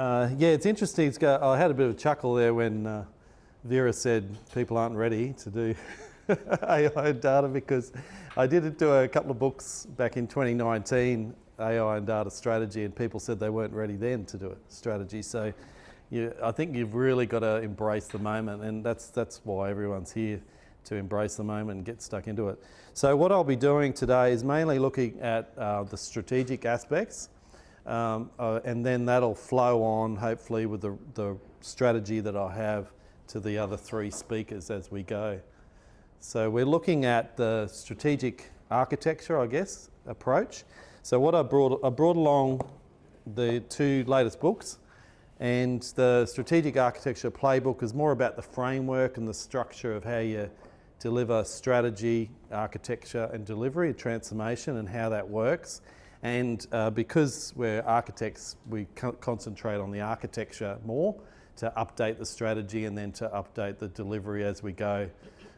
Yeah, it's interesting. I had a bit of a chuckle there when Vera said people aren't ready to do AI and data, because I did do a couple of books back in 2019, AI and data strategy, and people said they weren't ready then to do a strategy. So I think you've really got to embrace the moment, and that's why everyone's here, to embrace the moment and get stuck into it. So what I'll be doing today is mainly looking at the strategic aspects, and then that'll flow on hopefully with the strategy that I have to the other three speakers as we go. So we're looking at the strategic architecture, I guess, approach. So what I brought along the two latest books, and the strategic architecture playbook is more about the framework and the structure of how you deliver strategy, architecture and delivery, transformation, and how that works. And because we're architects, we concentrate on the architecture more to update the strategy and then to update the delivery as we go.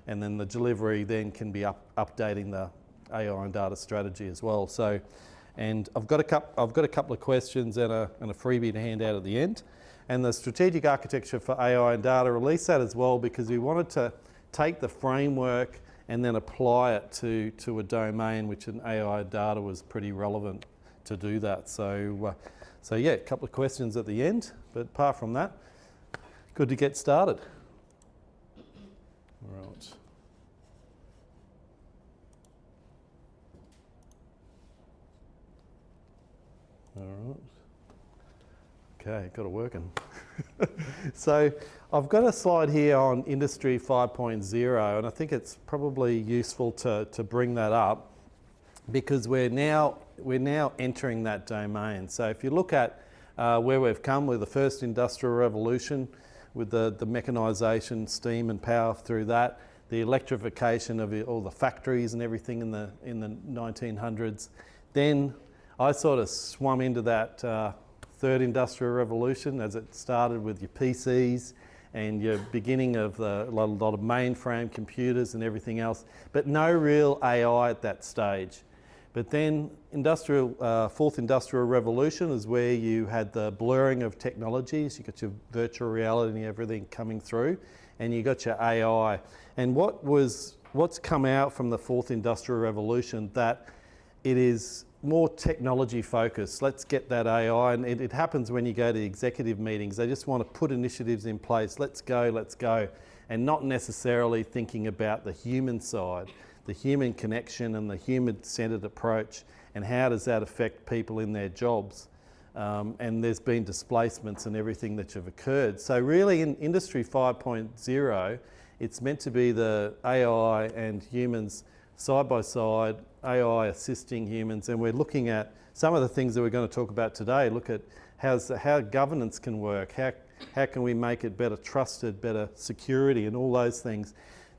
And then the delivery then can be updating the AI and data strategy as well. So, and I've got a couple of questions and a freebie to hand out at the end. And the strategic architecture for AI and data, released that as well because we wanted to take the framework and then apply it to a domain which in AI and data was pretty relevant to do that. So yeah, a couple of questions at the end, but apart from that, good to get started. Right. All right. Okay, got it working. So I've got a slide here on Industry 5.0, and I think it's probably useful to bring that up because we're now entering that domain. So if you look at where we've come with the first industrial revolution, with the mechanisation, steam and power through that, the electrification of all the factories and everything in the 1900s. Then I sort of swum into that third industrial revolution as it started with your PCs and your beginning of a lot of mainframe computers and everything else, but no real AI at that stage. But then fourth industrial revolution is where you had the blurring of technologies. You got your virtual reality and everything coming through, and you got your AI. And what's come out from the fourth industrial revolution, that it is more technology focused. Let's get that AI, and it happens when you go to executive meetings. They just want to put initiatives in place. Let's go, and not necessarily thinking about the human side, the human connection and the human-centered approach, and how does that affect people in their jobs. And there's been displacements and everything that have occurred. So really in Industry 5.0, it's meant to be the AI and humans side by side, AI assisting humans, and we're looking at some of the things that we're going to talk about today. Look at how governance can work, how can we make it better trusted, better security, and all those things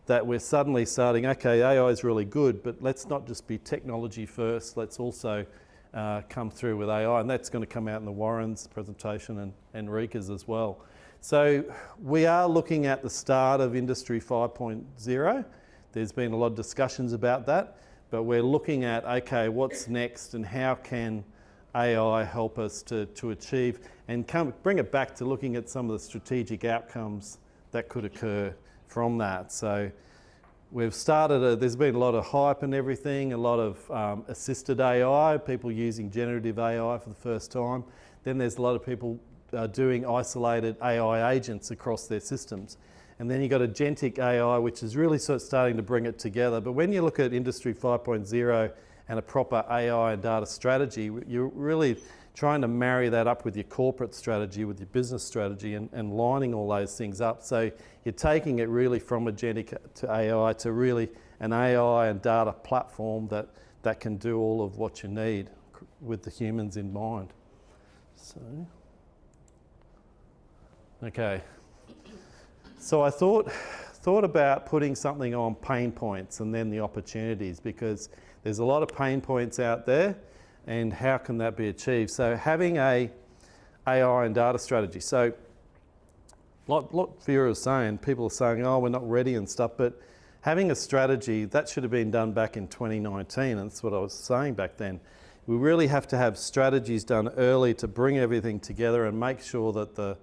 that we're suddenly starting, okay, AI is really good, but let's not just be technology first, let's also come through with AI, and that's going to come out in the Warren's presentation and Rika's as well. So we are looking at the start of Industry 5.0. There's been a lot of discussions about that, but we're looking at, okay, what's next and how can AI help us to achieve, and bring it back to looking at some of the strategic outcomes that could occur from that. So we've started, there's been a lot of hype and everything, a lot of assisted AI, people using generative AI for the first time. Then there's a lot of people doing isolated AI agents across their systems. And then you've got agentic AI, which is really sort of starting to bring it together. But when you look at Industry 5.0 and a proper AI and data strategy, you're really trying to marry that up with your corporate strategy, with your business strategy, and lining all those things up. So you're taking it really from agentic to AI to really an AI and data platform that can do all of what you need with the humans in mind. So, okay. So I thought about putting something on pain points and then the opportunities, because there's a lot of pain points out there, and how can that be achieved? So having a AI and data strategy. So like Vera was saying, people are saying, oh, we're not ready and stuff, but having a strategy, that should have been done back in 2019, and that's what I was saying back then. we really have to have strategies done early to bring everything together and make sure that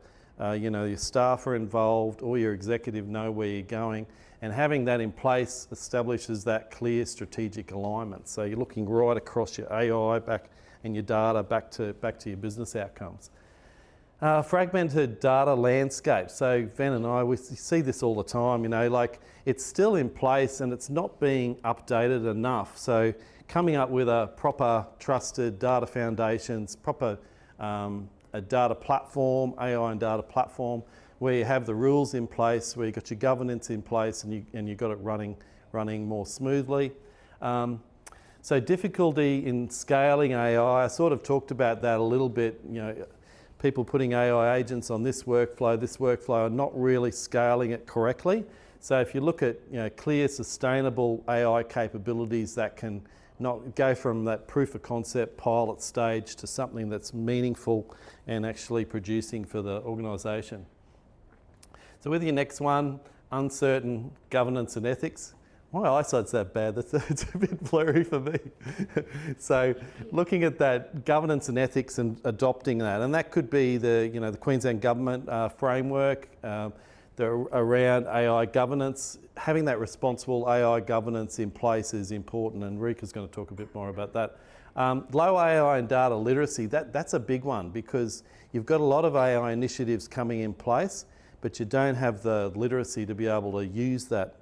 your staff are involved, all your executive know where you're going, and having that in place establishes that clear strategic alignment. So you're looking right across your AI back and your data back to your business outcomes. Fragmented data landscape. So Ven and I, we see this all the time, like it's still in place and it's not being updated enough. So coming up with a proper trusted data foundations, proper a data platform, AI and data platform, where you have the rules in place, where you've got your governance in place and you've got it running more smoothly. So difficulty in scaling AI, I sort of talked about that a little bit, people putting AI agents on this workflow are not really scaling it correctly. So if you look at clear, sustainable AI capabilities that can not go from that proof of concept pilot stage to something that's meaningful and actually producing for the organisation. So with your next one, uncertain governance and ethics. My eyesight's that bad, it's a bit blurry for me. So looking at that governance and ethics and adopting that, and that could be the Queensland Government framework, around AI governance. Having that responsible AI governance in place is important, and Rika's going to talk a bit more about that. Low AI and data literacy, that's a big one because you've got a lot of AI initiatives coming in place, but you don't have the literacy to be able to use that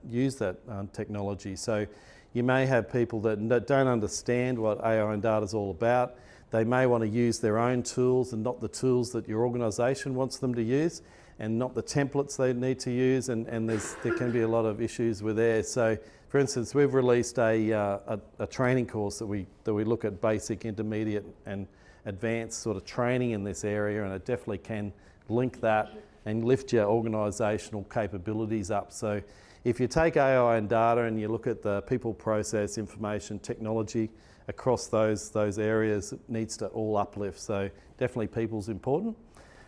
technology. So you may have people that don't understand what AI and data is all about. They may want to use their own tools and not the tools that your organisation wants them to use, and not the templates they need to use, and there can be a lot of issues with there. So, for instance, we've released a training course that we look at basic, intermediate, and advanced sort of training in this area, and it definitely can link that and lift your organisational capabilities up. So, if you take AI and data and you look at the people, process, information, technology across those areas, it needs to all uplift. So, definitely people's important.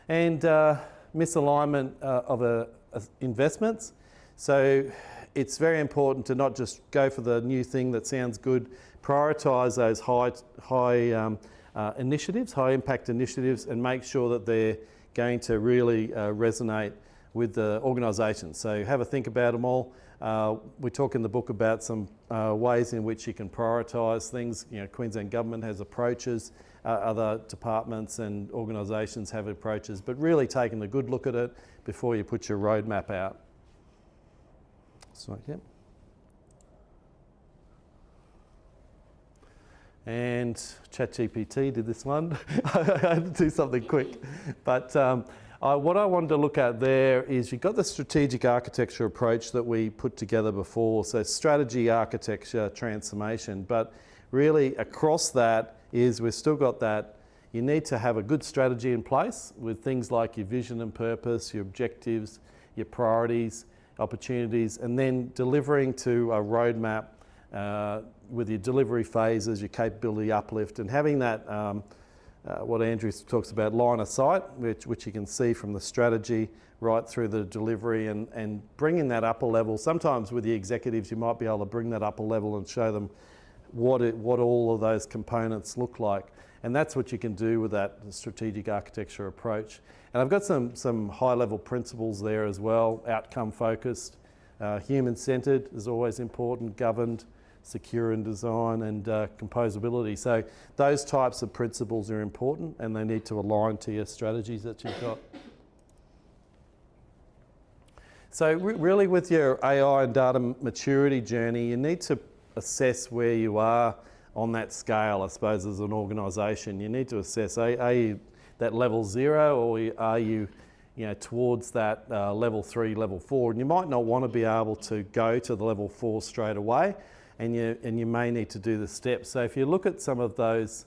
And misalignment of investments. So it's very important to not just go for the new thing that sounds good, prioritise those high initiatives, high impact initiatives, and make sure that they're going to really resonate with the organisation. So have a think about them all. We talk in the book about some ways in which you can prioritise things. Queensland Government has approaches, other departments and organisations have approaches, but really taking a good look at it before you put your roadmap out. So, yeah. And ChatGPT did this one. I had to do something quick. But what I wanted to look at there is you've got the strategic architecture approach that we put together before. So strategy, architecture, transformation. But really across that is we've still got that. You need to have a good strategy in place with things like your vision and purpose, your objectives, your priorities, opportunities, and then delivering to a roadmap with your delivery phases, your capability uplift, and having that, what Andrew talks about, line of sight, which you can see from the strategy right through the delivery, and bringing that up a level. Sometimes with the executives, you might be able to bring that up a level and show them what all of those components look like. And that's what you can do with that strategic architecture approach. And I've got some high-level principles there as well, outcome-focused, human-centred is always important, governed, secure in design, and composability. So those types of principles are important, and they need to align to your strategies that you've got. So really with your AI and data maturity journey, you need to assess where you are on that scale, I suppose, as an organisation. You need to assess, are you that level 0, or are you towards that level 3, level 4? And you might not want to be able to go to the level 4 straight away, and you may need to do the steps. So if you look at some of those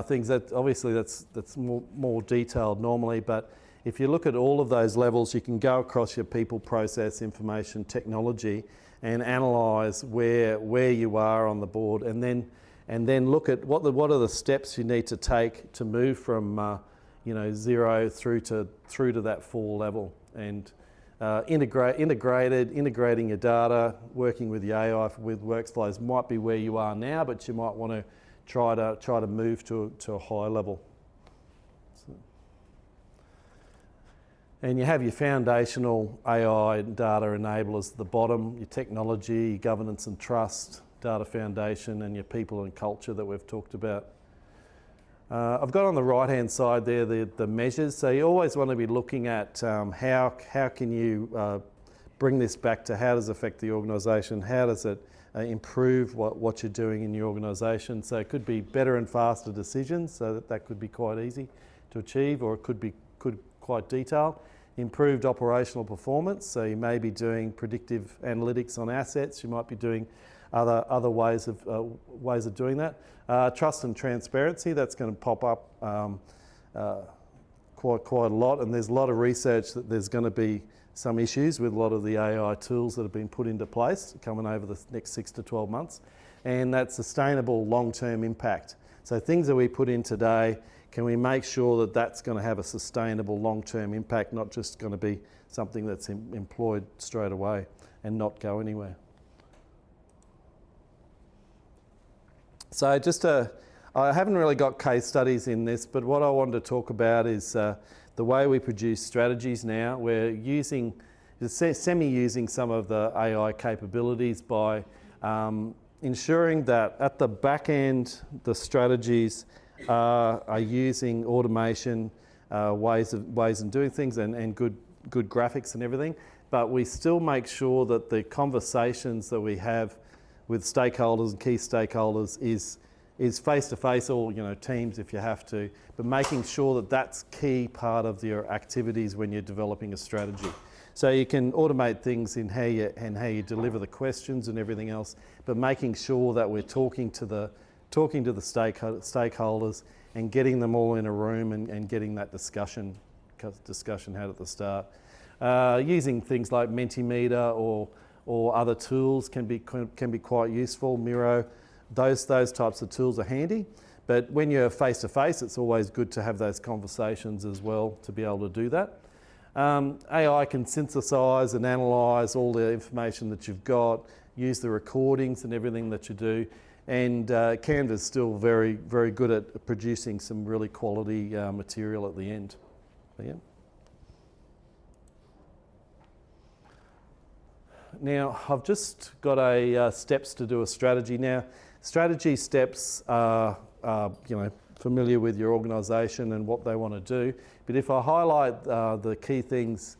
things, that obviously that's more detailed normally, but if you look at all of those levels, you can go across your people, process, information, technology, and analyse where you are on the board, and then look at what are the steps you need to take to move from 0 through to that 4 level, and integrating your data, working with the AI with workflows might be where you are now, but you might want to try to move to a high level. And you have your foundational AI and data enablers at the bottom, your technology, governance and trust, data foundation, and your people and culture that we've talked about. I've got on the right-hand side there the measures. So you always want to be looking at how can you bring this back to how does it affect the organisation, how does it improve what you're doing in your organisation. So it could be better and faster decisions, so that could be quite easy to achieve, or it could be quite detailed. Improved operational performance, so you may be doing predictive analytics on assets, you might be doing other ways of doing that. Trust and transparency, that's going to pop up quite a lot, and there's a lot of research that there's going to be some issues with a lot of the AI tools that have been put into place coming over the next 6 to 12 months, and that sustainable long-term impact. So things that we put in today, can we make sure that that's going to have a sustainable long-term impact, not just going to be something that's employed straight away and not go anywhere. So I haven't really got case studies in this, but what I wanted to talk about is the way we produce strategies now. We're semi-using some of the AI capabilities by ensuring that at the back end, the strategies are using automation, ways of doing things, and good graphics and everything. But we still make sure that the conversations that we have with stakeholders and key stakeholders is face-to-face, or Teams if you have to, but making sure that that's key part of your activities when you're developing a strategy. So you can automate things in how you deliver the questions and everything else, but making sure that we're talking to the stakeholders and getting them all in a room and getting that discussion had at the start. Using things like Mentimeter or other tools can be quite useful. Miro, those types of tools are handy. But when you're face to face, it's always good to have those conversations as well to be able to do that. AI can synthesize and analyze all the information that you've got, use the recordings and everything that you do. And Canva's still very, very good at producing some really quality material at the end. So, yeah. Now, I've just got steps to do a strategy. Now, strategy steps are familiar with your organisation and what they want to do. But if I highlight the key things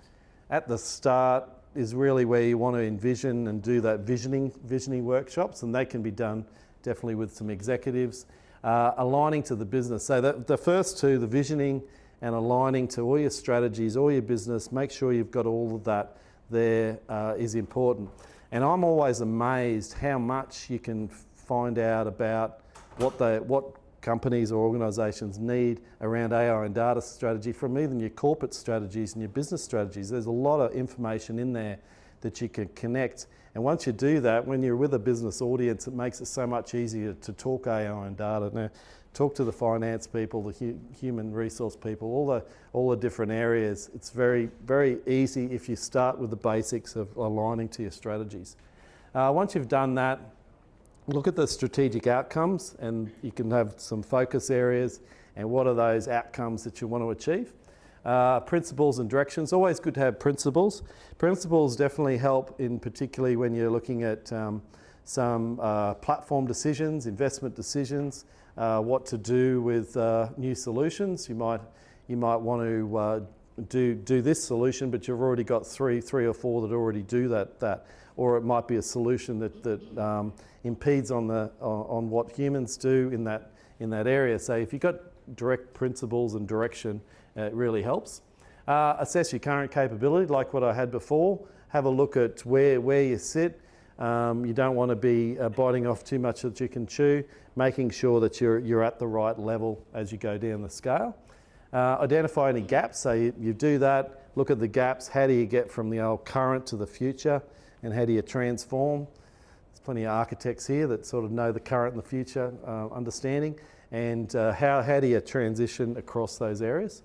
at the start, is really where you want to envision and do that visioning workshops, and they can be done definitely with some executives. Aligning to the business. So the first two, the visioning and aligning to all your strategies, all your business, make sure you've got all of that there is important. And I'm always amazed how much you can find out about what companies or organisations need around AI and data strategy from even your corporate strategies and your business strategies. There's a lot of information in there that you can connect. And once you do that, when you're with a business audience, it makes it so much easier to talk AI and data. Now, talk to the finance people, the human resource people, all the different areas. It's very, very easy if you start with the basics of aligning to your strategies. Once you've done that, look at the strategic outcomes, and you can have some focus areas and what are those outcomes that you want to achieve. Principles and directions, always good to have principles. Principles definitely help, in particularly when you're looking at some platform decisions, investment decisions, what to do with new solutions. You might want to do this solution, but you've already got three or four that already do that. Or it might be a solution that impedes on what humans do in that area. So if you've got direct principles and direction, it really helps. Assess your current capability, like what I had before. Have a look at where you sit. You don't want to be biting off too much that you can chew, making sure that you're at the right level as you go down the scale. Identify any gaps, so you do that, look at the gaps, how do you get from the old current to the future, and how do you transform? There's plenty of architects here that sort of know the current and the future understanding, and how do you transition across those areas?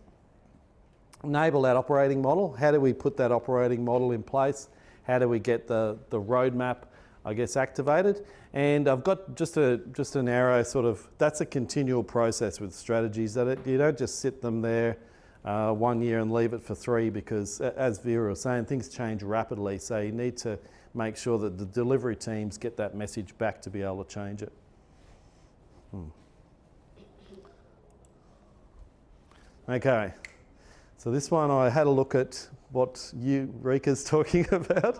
Enable that operating model. How do we put that operating model in place? How do we get the roadmap I guess, activated. And I've got just an arrow sort of, that's a continual process with strategies, that you don't just sit them there 1 year and leave it for 3, because as Vera was saying, things change rapidly. So you need to make sure that the delivery teams get that message back to be able to change it. Okay, so this one I had a look at what Rika's talking about,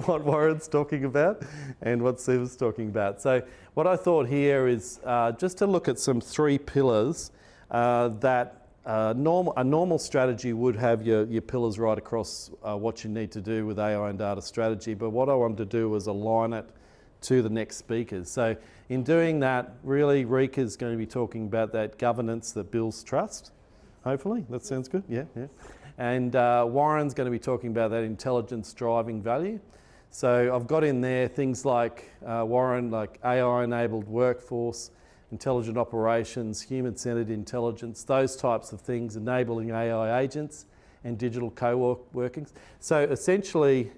what Warren's talking about, and what Siva's talking about. So what I thought here is just to look at some 3 pillars that a normal strategy would have your pillars right across what you need to do with AI and data strategy, but what I wanted to do was align it to the next speakers. So in doing that, really Rika's going to be talking about that governance that builds trust. Hopefully, that sounds good, yeah. And Warren's going to be talking about that intelligence driving value. So I've got in there things like, Warren, like AI-enabled workforce, intelligent operations, human-centered intelligence, those types of things, enabling AI agents and digital co-workings. So essentially,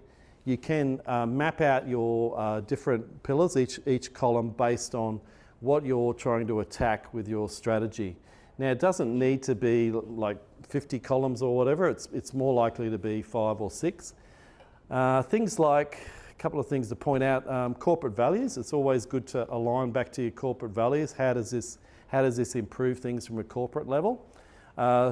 you can map out your different pillars, each column based on what you're trying to attack with your strategy. Now, it doesn't need to be like 50 columns or whatever. It's more likely to be 5 or 6. Things like, a couple of things to point out, corporate values. It's always good to align back to your corporate values. How does this improve things from a corporate level?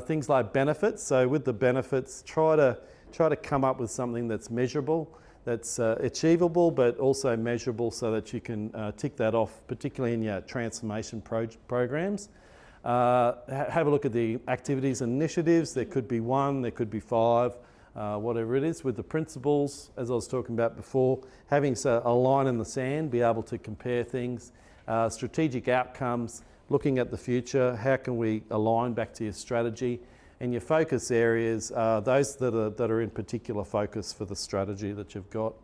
Things like benefits. So with the benefits, try to come up with something that's measurable, that's achievable, but also measurable, so that you can tick that off, particularly in your transformation programs. Have a look at the activities and initiatives. There could be 1, there could be 5, whatever it is. With the principles, as I was talking about before, having a line in the sand, be able to compare things. Strategic outcomes, looking at the future, how can we align back to your strategy? And your focus areas, those that are in particular focus for the strategy that you've got.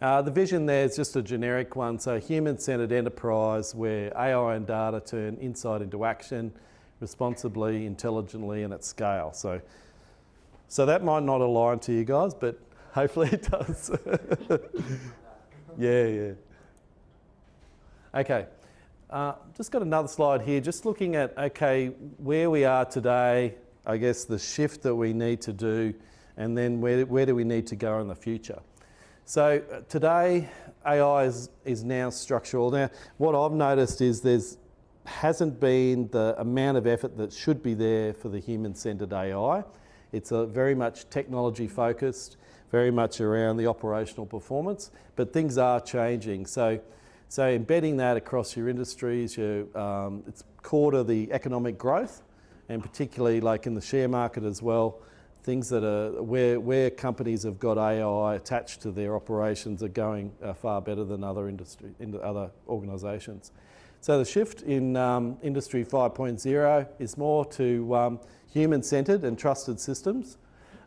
The vision there is just a generic one, so human-centered enterprise where AI and data turn insight into action responsibly, intelligently, and at scale. So that might not align to you guys, but hopefully it does. Yeah. Okay, just got another slide here, just looking at, okay, where we are today, I guess the shift that we need to do, and then where do we need to go in the future. So today, AI is now structural. Now, what I've noticed is hasn't been the amount of effort that should be there for the human-centered AI. It's very much technology focused, very much around the operational performance, but things are changing. So embedding that across your industries, it's core to the economic growth, and particularly like in the share market as well. Things that are where companies have got AI attached to their operations are going far better than other organisations. So the shift in Industry 5.0 is more to human-centred and trusted systems.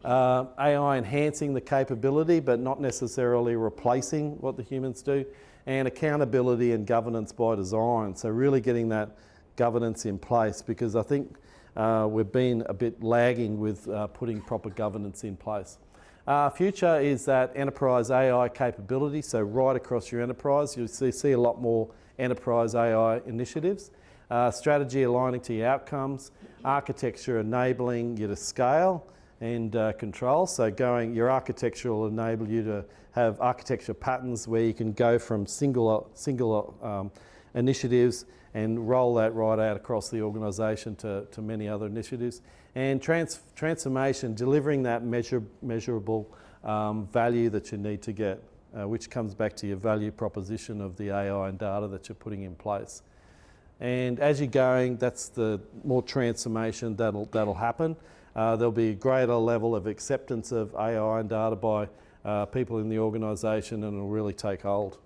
AI enhancing the capability, but not necessarily replacing what the humans do, and accountability and governance by design. So really getting that governance in place, because I think we've been a bit lagging with putting proper governance in place. Future is that enterprise AI capability, so right across your enterprise, you'll see a lot more enterprise AI initiatives. Strategy aligning to your outcomes, architecture enabling you to scale and control. So your architecture will enable you to have architecture patterns where you can go from single initiatives and roll that right out across the organisation to many other initiatives. And transformation, delivering that measurable value that you need to get, which comes back to your value proposition of the AI and data that you're putting in place. And as you're going, that's the more transformation that'll happen. There'll be a greater level of acceptance of AI and data by people in the organisation, and it'll really take hold.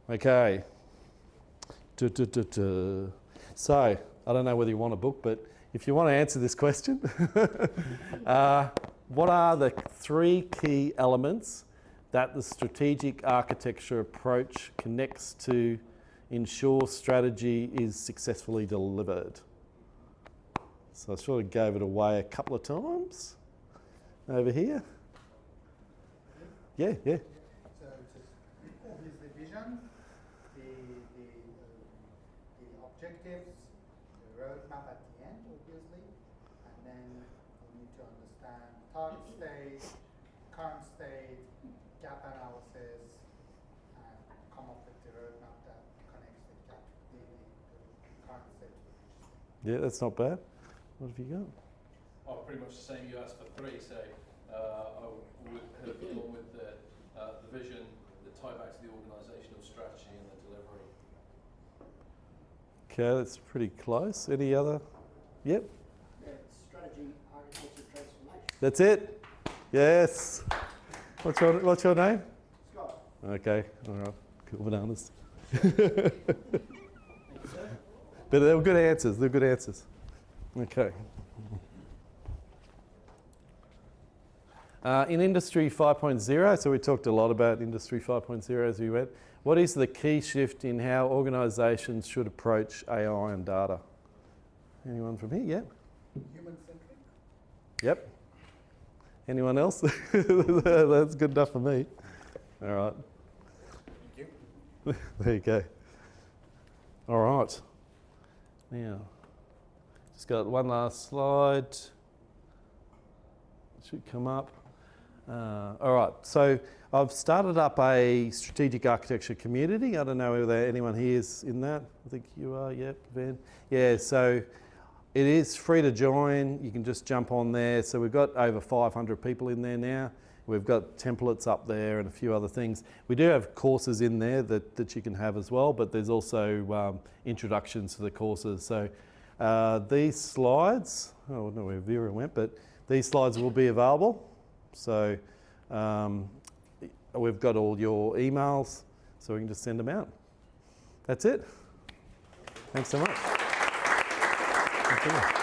Okay. So, I don't know whether you want a book, but if you want to answer this question, what are the 3 key elements that the strategic architecture approach connects to ensure strategy is successfully delivered? So I sort of gave it away a couple of times. over here. Yeah, yeah. So obviously vision, the objectives, the roadmap at the end, obviously, and then we need to understand target state, current state, gap analysis, and come up with the roadmap that connects the gap, the current state to the future state. Yeah, that's not bad. What have you got? Oh, pretty much the same. You asked for 3, so I would have gone with the vision, the tie back to the organisational strategy, and the delivery. Okay, that's pretty close. Any other? Yep. Yeah, strategy, architecture, transformation. That's it. Yes. What's your name? Scott. Okay. All right. Cool bananas. Thank you, sir. But they were good answers. They're good answers. Okay. In Industry 5.0, so we talked a lot about Industry 5.0 as we went. What is the key shift in how organisations should approach AI and data? Anyone from here? Yep. Human-centric? Yep. Anyone else? That's good enough for me. All right. Thank you. There you go. All right. Now, just got one last slide. Should come up. All right, so I've started up a strategic architecture community. I don't know whether anyone here is in that. I think you are, yep, Van. Yeah, so it is free to join. You can just jump on there. So we've got over 500 people in there now. We've got templates up there and a few other things. We do have courses in there that you can have as well, but there's also introductions to the courses. So these slides, I don't know where Vera went, but these slides will be available. So we've got all your emails, so we can just send them out. That's it. Thanks so much. Thank you.